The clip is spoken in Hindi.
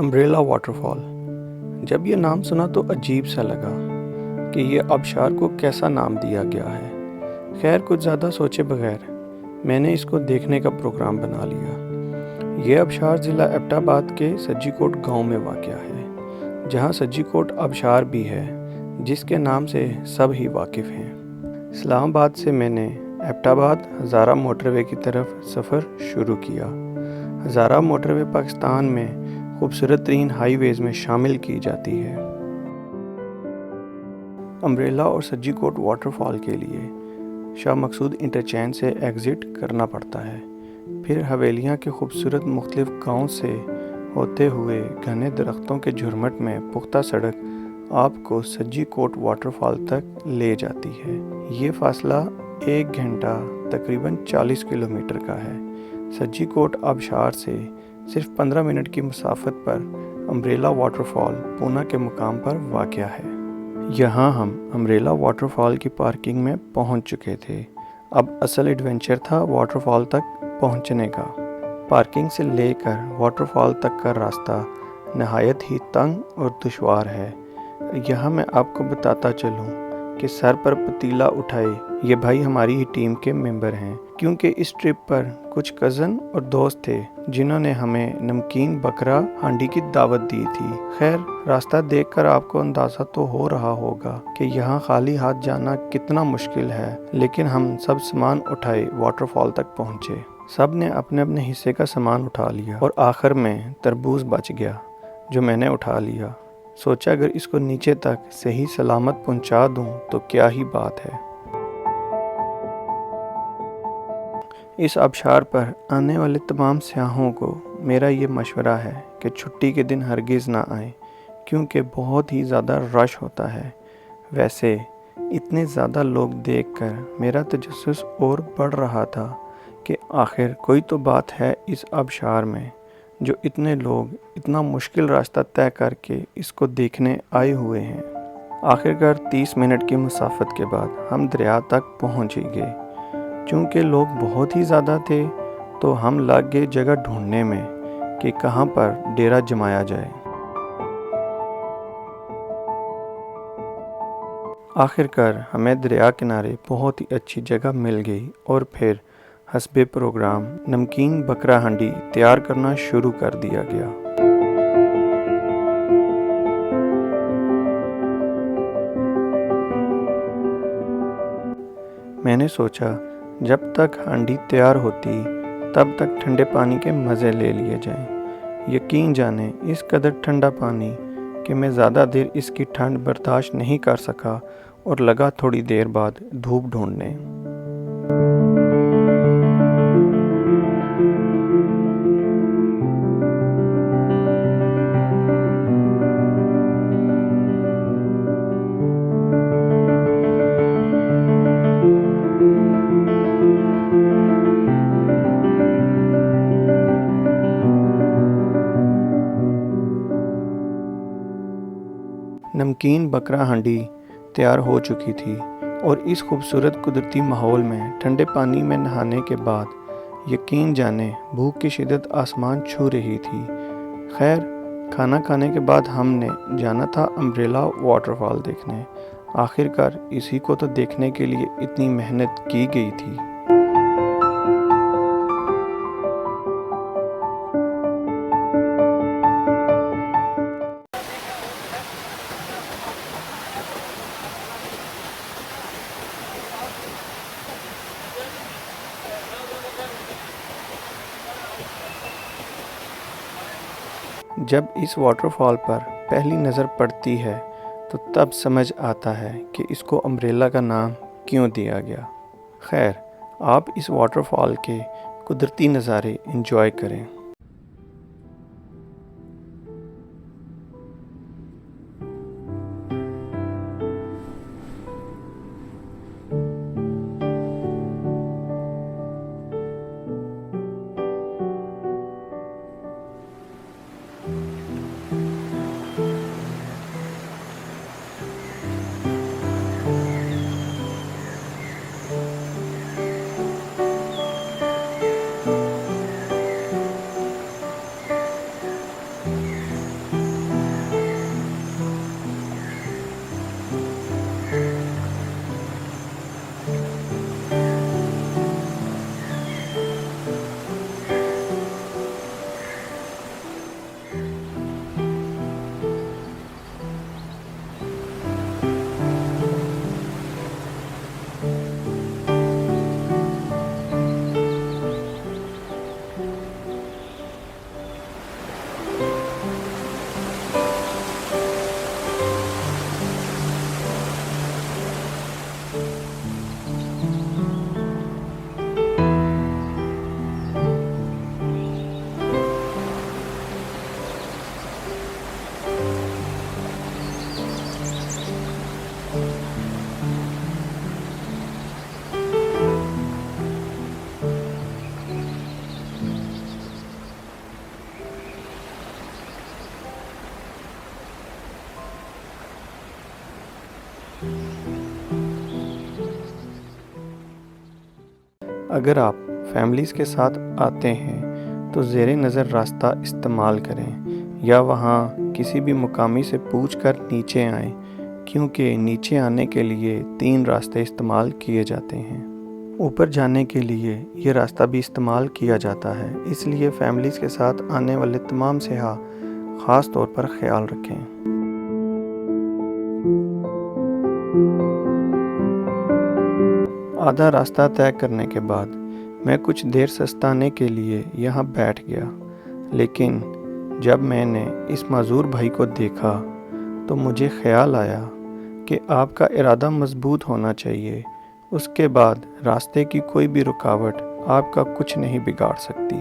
Umbrella waterfall. जब ये नाम सुना तो अजीब सा लगा कि ये आबशार को कैसा नाम दिया गया है। खैर, कुछ ज़्यादा सोचे बगैर मैंने इसको देखने का प्रोग्राम बना लिया। ये आबशार ज़िला एबटाबाद के सज्जीकोट गांव में वाक़या है, जहां सज्जीकोट आबशार भी है, जिसके नाम से सब ही वाकिफ़ हैं। इस्लामाबाद से मैंने एबटाबाद हज़ारा मोटरवे की तरफ सफ़र शुरू किया। हज़ारा मोटरवे पाकिस्तान में खूबसूरत तरीन हाईवेज़ में शामिल की जाती है। अम्ब्रेला और सज्जीकोट वाटरफॉल के लिए शाह मकसूद इंटरचेंज से एग्ज़िट करना पड़ता है। फिर हवेलियाँ के खूबसूरत मुख्तलिफ गाँव से होते हुए घने दरख्तों के झुरमुट में पुख्ता सड़क आपको सज्जीकोट वाटरफॉल तक ले जाती है। ये फासला 1 घंटा तकरीबन 40 किलोमीटर का है। सज्जीकोट आबशार से सिर्फ 15 मिनट की मुसाफत पर अम्ब्रेला वाटरफॉल पूना के मुकाम पर वाक़या है। यहाँ हम अम्ब्रेला वाटरफॉल की पार्किंग में पहुँच चुके थे। अब असल एडवेंचर था वाटरफॉल तक पहुँचने का। पार्किंग से लेकर वाटरफॉल तक का रास्ता नहायत ही तंग और दुश्वार है। यहाँ मैं आपको बताता चलूँ कि सर पर पतीला उठाए ये भाई हमारी ही टीम के मेंबर हैं, क्योंकि इस ट्रिप पर कुछ कज़न और दोस्त थे जिन्होंने हमें नमकीन बकरा हांडी की दावत दी थी। खैर, रास्ता देखकर आपको अंदाज़ा तो हो रहा होगा कि यहाँ खाली हाथ जाना कितना मुश्किल है, लेकिन हम सब सामान उठाए वाटरफॉल तक पहुँचे। सब ने अपने अपने हिस्से का सामान उठा लिया और आखिर में तरबूज बच गया जो मैंने उठा लिया। सोचा अगर इसको नीचे तक सही सलामत पहुंचा दूं तो क्या ही बात है। इस आबशार पर आने वाले तमाम सयाहों को मेरा ये मशवरा है कि छुट्टी के दिन हरगिज़ ना आए, क्योंकि बहुत ही ज़्यादा रश होता है। वैसे इतने ज़्यादा लोग देखकर मेरा तजस्सुस और बढ़ रहा था कि आखिर कोई तो बात है इस आबशार में, जो इतने लोग इतना मुश्किल रास्ता तय करके इसको देखने आए हुए हैं। आखिरकार 30 मिनट की मुसाफत के बाद हम दरिया तक पहुंच ही गए। चूँकि लोग बहुत ही ज़्यादा थे तो हम लग गए जगह ढूंढने में कि कहाँ पर डेरा जमाया जाए। आखिरकार हमें दरिया किनारे बहुत ही अच्छी जगह मिल गई और फिर हस्बे प्रोग्राम नमकीन बकरा हांडी तैयार करना शुरू कर दिया गया। मैंने सोचा जब तक हांडी तैयार होती तब तक ठंडे पानी के मज़े ले लिए जाएं। यकीन जाने इस कदर ठंडा पानी कि मैं ज़्यादा देर इसकी ठंड बर्दाश्त नहीं कर सका और लगा थोड़ी देर बाद धूप ढूंढने। नमकीन बकरा हांडी तैयार हो चुकी थी और इस खूबसूरत कुदरती माहौल में ठंडे पानी में नहाने के बाद यकीन जाने भूख की शिद्दत आसमान छू रही थी। खैर, खाना खाने के बाद हमने जाना था अम्ब्रेला वाटरफॉल देखने। आखिरकार इसी को तो देखने के लिए इतनी मेहनत की गई थी। जब इस वाटरफॉल पर पहली नज़र पड़ती है तो तब समझ आता है कि इसको अम्ब्रेला का नाम क्यों दिया गया। खैर, आप इस वाटरफॉल के कुदरती नज़ारे एंजॉय करें। अगर आप फैमिलीज़ के साथ आते हैं तो ज़ेरे नज़र रास्ता इस्तेमाल करें या वहाँ किसी भी मुकामी से पूछकर नीचे आएं, क्योंकि नीचे आने के लिए 3 रास्ते इस्तेमाल किए जाते हैं। ऊपर जाने के लिए ये रास्ता भी इस्तेमाल किया जाता है, इसलिए फैमिलीज़ के साथ आने वाले तमाम सियाह ख़ास तौर पर ख्याल रखें। आधा रास्ता तय करने के बाद मैं कुछ देर सस्ताने के लिए यहाँ बैठ गया, लेकिन जब मैंने इस माज़ूर भाई को देखा तो मुझे ख़्याल आया कि आपका इरादा मज़बूत होना चाहिए। उसके बाद रास्ते की कोई भी रुकावट आपका कुछ नहीं बिगाड़ सकती।